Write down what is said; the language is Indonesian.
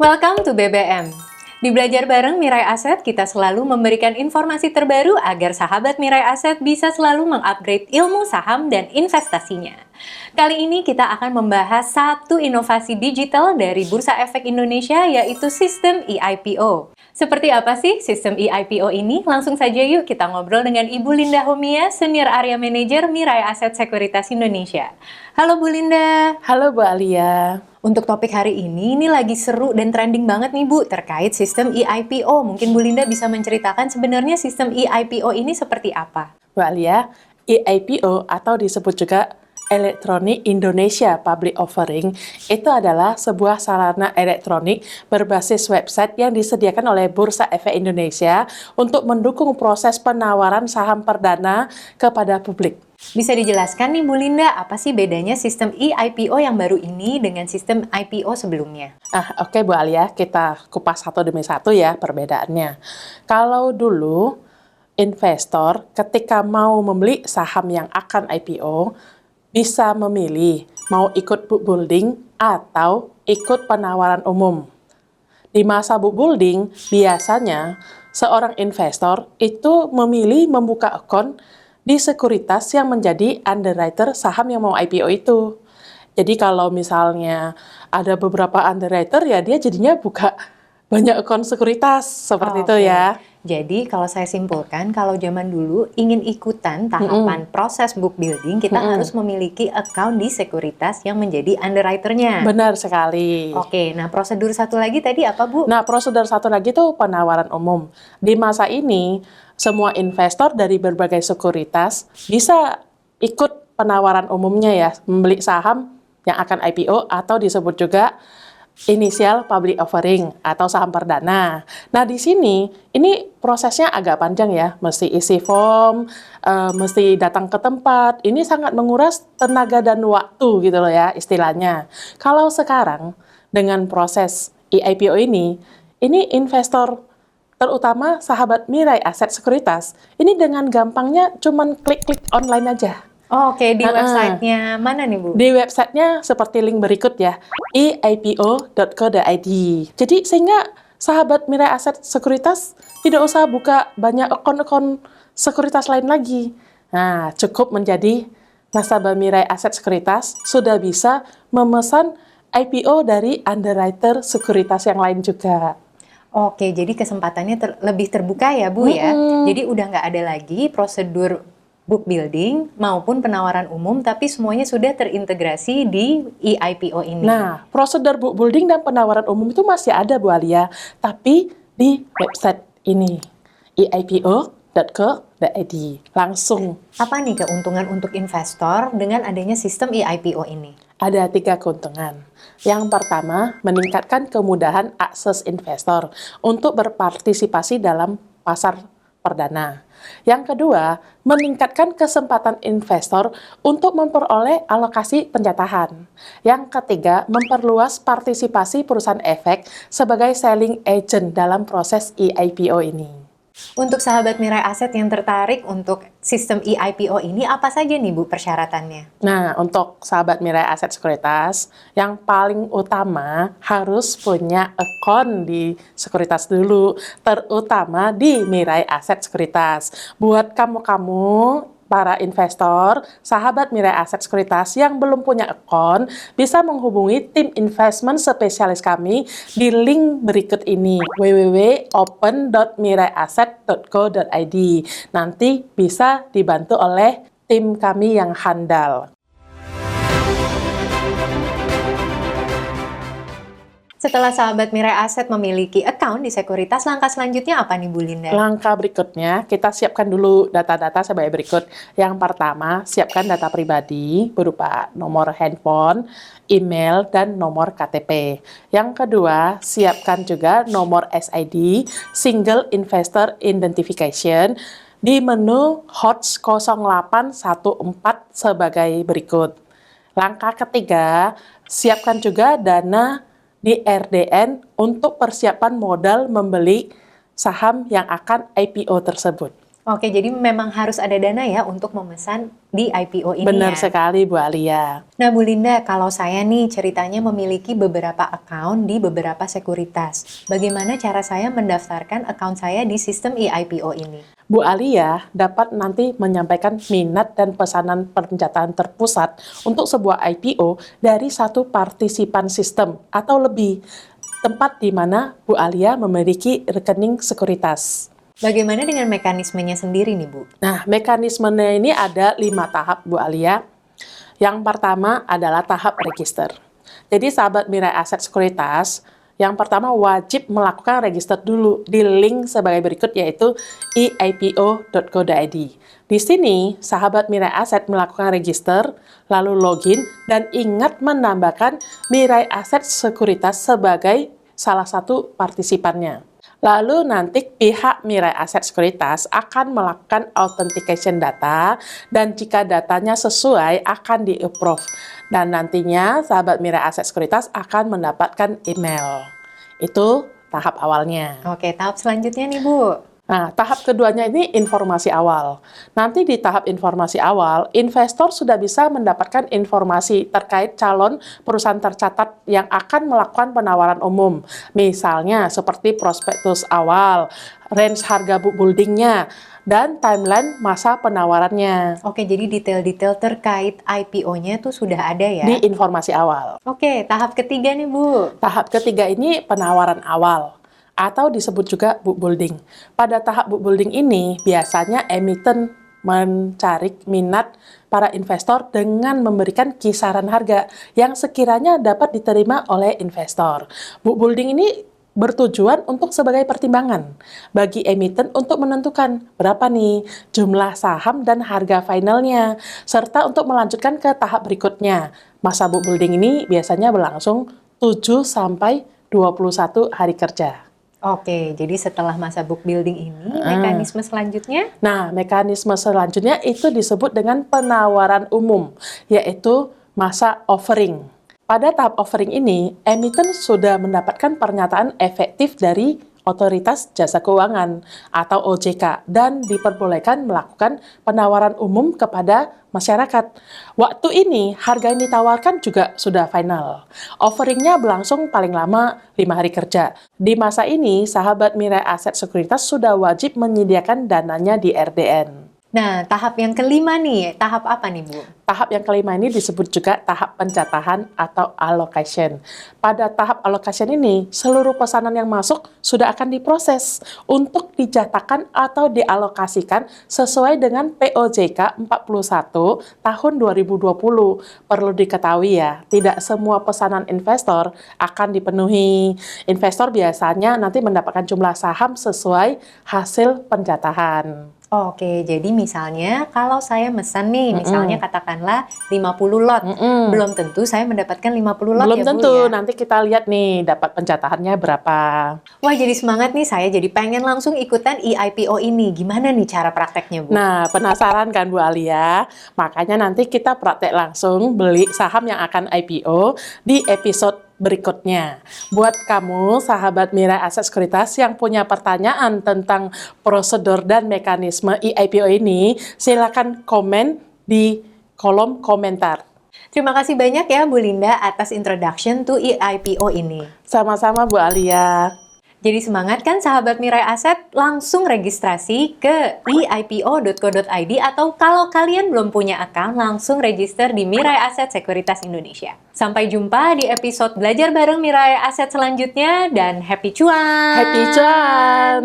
Welcome to BBM. Di Belajar Bareng Mirai Aset, kita selalu memberikan informasi terbaru agar sahabat Mirai Aset bisa selalu mengupgrade ilmu saham dan investasinya. Kali ini kita akan membahas satu inovasi digital dari Bursa Efek Indonesia, yaitu sistem eIPO. Seperti apa sih sistem eIPO ini? Langsung saja yuk kita ngobrol dengan Ibu Linda Homia, Senior Area Manager Mirai Aset Sekuritas Indonesia. Halo Bu Linda. Halo Bu Alia. Untuk topik hari ini lagi seru dan trending banget nih Bu, terkait sistem eIPO. Mungkin Bu Linda bisa menceritakan sebenarnya sistem eIPO ini seperti apa? Bu Alia, eIPO atau disebut juga Electronic Indonesia Public Offering itu adalah sebuah sarana elektronik berbasis website yang disediakan oleh Bursa Efek Indonesia untuk mendukung proses penawaran saham perdana kepada publik. Bisa dijelaskan nih Bu Linda, apa sih bedanya sistem eIPO yang baru ini dengan sistem IPO sebelumnya? Oke Bu Alia, kita kupas satu demi satu ya perbedaannya. Kalau dulu investor ketika mau membeli saham yang akan IPO, bisa memilih mau ikut book building atau ikut penawaran umum. Di masa book building, biasanya seorang investor itu memilih membuka akun di sekuritas yang menjadi underwriter saham yang mau IPO itu. Jadi kalau misalnya ada beberapa underwriter, ya dia jadinya buka banyak akun sekuritas, seperti itu ya. Jadi kalau saya simpulkan, kalau zaman dulu ingin ikutan tahapan proses book building, kita harus memiliki account di sekuritas yang menjadi underwriter-nya. Benar sekali. Oke, nah prosedur satu lagi tadi apa Bu? Nah, prosedur satu lagi tuh penawaran umum. Di masa ini, semua investor dari berbagai sekuritas bisa ikut penawaran umumnya ya, membeli saham yang akan IPO atau disebut juga initial public offering atau saham perdana. Nah, di sini ini prosesnya agak panjang ya, mesti isi form, mesti datang ke tempat. Ini sangat menguras tenaga dan waktu gitu loh ya istilahnya. Kalau sekarang dengan proses eIPO ini investor terutama sahabat Mirai Aset Sekuritas ini dengan gampangnya cuman klik-klik online aja. Oke, di websitenya mana nih Bu? Di websitenya seperti link berikut ya, eipo.co.id. Jadi sehingga sahabat Mirai Aset Sekuritas tidak usah buka banyak akun-akun sekuritas lain lagi. Nah, cukup menjadi nasabah Mirai Aset Sekuritas sudah bisa memesan IPO dari underwriter sekuritas yang lain juga. Oke, jadi kesempatannya lebih terbuka ya Bu ya. Jadi udah nggak ada lagi prosedur book building maupun penawaran umum, tapi semuanya sudah terintegrasi di eIPO ini. Nah, prosedur book building dan penawaran umum itu masih ada Bu Alia, tapi di website ini, eipo.co.id. Langsung. Apa nih keuntungan untuk investor dengan adanya sistem eIPO ini? Ada 3 keuntungan. Yang pertama, meningkatkan kemudahan akses investor untuk berpartisipasi dalam pasar perdana. Yang kedua, meningkatkan kesempatan investor untuk memperoleh alokasi penjatahan. Yang ketiga, memperluas partisipasi perusahaan efek sebagai selling agent dalam proses eIPO ini. Untuk sahabat Mirai Aset yang tertarik untuk sistem eIPO ini, apa saja nih Bu persyaratannya? Nah, untuk sahabat Mirai Aset Sekuritas, yang paling utama harus punya akun di sekuritas dulu, terutama di Mirai Aset Sekuritas. Buat kamu-kamu, para investor, sahabat Mirai Aset Sekuritas yang belum punya akun, bisa menghubungi tim investment spesialis kami di link berikut ini, www.open.miraiaset.co.id. Nanti bisa dibantu oleh tim kami yang handal. Setelah sahabat Mirai Aset memiliki account di sekuritas, langkah selanjutnya apa nih Bu Linda? Langkah berikutnya, kita siapkan dulu data-data sebagai berikut. Yang pertama, siapkan data pribadi berupa nomor handphone, email, dan nomor KTP. Yang kedua, siapkan juga nomor SID, Single Investor Identification, di menu HOTS 0814 sebagai berikut. Langkah ketiga, siapkan juga dana di RDN untuk persiapan modal membeli saham yang akan IPO tersebut. Oke, jadi memang harus ada dana ya untuk memesan di IPO ini Benar ya? sekali Bu Alia. Nah, Bu Linda, kalau saya nih ceritanya memiliki beberapa account di beberapa sekuritas. Bagaimana cara saya mendaftarkan account saya di sistem eIPO ini? Bu Alia dapat nanti menyampaikan minat dan pesanan perencanaan terpusat untuk sebuah IPO dari satu partisipan sistem atau lebih, tempat di mana Bu Alia memiliki rekening sekuritas. Bagaimana dengan mekanismenya sendiri nih, Bu? Nah, mekanismenya ini ada 5 tahap Bu Alia. Yang pertama adalah tahap register. Jadi sahabat Mirai Aset Sekuritas, yang pertama wajib melakukan register dulu di link sebagai berikut yaitu eipo.co.id. Di sini, sahabat Mirai Aset melakukan register, lalu login, dan ingat menambahkan Mirai Aset Sekuritas sebagai salah satu partisipannya. Lalu nanti pihak Mirai Aset Sekuritas akan melakukan authentication data dan jika datanya sesuai akan di-approve. Dan nantinya sahabat Mirai Aset Sekuritas akan mendapatkan email. Itu tahap awalnya. Oke, tahap selanjutnya nih, Bu. Nah, tahap keduanya ini informasi awal. Nanti di tahap informasi awal, investor sudah bisa mendapatkan informasi terkait calon perusahaan tercatat yang akan melakukan penawaran umum. Misalnya seperti prospektus awal, range harga book building-nya, dan timeline masa penawarannya. Oke, jadi detail-detail terkait IPO-nya tuh sudah ada ya? Di informasi awal. Oke, tahap ketiga nih, Bu. Tahap ketiga ini penawaran awal atau disebut juga book building. Pada tahap book building ini biasanya emiten mencari minat para investor dengan memberikan kisaran harga yang sekiranya dapat diterima oleh investor. Book building ini bertujuan untuk sebagai pertimbangan bagi emiten untuk menentukan berapa nih jumlah saham dan harga finalnya, serta untuk melanjutkan ke tahap berikutnya. Masa book building ini biasanya berlangsung 7 sampai 21 hari kerja. Oke, jadi setelah masa book building ini, mekanisme selanjutnya? Nah, mekanisme selanjutnya itu disebut dengan penawaran umum, yaitu masa offering. Pada tahap offering ini, emiten sudah mendapatkan pernyataan efektif dari Otoritas Jasa Keuangan atau OJK dan diperbolehkan melakukan penawaran umum kepada masyarakat. Waktu ini, harga yang ditawarkan juga sudah final. Offeringnya berlangsung paling lama 5 hari kerja. Di masa ini, sahabat Mirai Aset Sekuritas sudah wajib menyediakan dananya di RDN. Nah, tahap yang kelima nih, tahap apa nih, Bu? Tahap yang kelima ini disebut juga tahap pencatahan atau allocation. Pada tahap allocation ini, seluruh pesanan yang masuk sudah akan diproses untuk dijatakan atau dialokasikan sesuai dengan POJK 41 tahun 2020. Perlu diketahui ya, tidak semua pesanan investor akan dipenuhi. Investor biasanya nanti mendapatkan jumlah saham sesuai hasil pencatahan. Oke, jadi misalnya kalau saya mesen nih, misalnya katakanlah 50 lot, belum tentu saya mendapatkan 50 lot Belum ya, Bu tentu, ya? nanti kita lihat nih dapat pencatatannya berapa. Wah, jadi semangat nih, saya jadi pengen langsung ikutan eIPO ini. Gimana nih cara prakteknya, Bu? Nah, penasaran kan Bu Alia? Makanya nanti kita praktek langsung beli saham yang akan IPO di episode berikutnya. Buat kamu, sahabat Mirai Aset Sekuritas yang punya pertanyaan tentang prosedur dan mekanisme eIPO ini, silakan komen di kolom komentar. Terima kasih banyak ya, Bu Linda, atas introduction to eIPO ini. Sama-sama Bu Alia. Jadi semangat kan sahabat Mirai Aset, langsung registrasi ke eipo.co.id atau kalau kalian belum punya account, langsung register di Mirai Aset Sekuritas Indonesia. Sampai jumpa di episode belajar bareng Mirai Aset selanjutnya dan happy cuan! Happy cuan!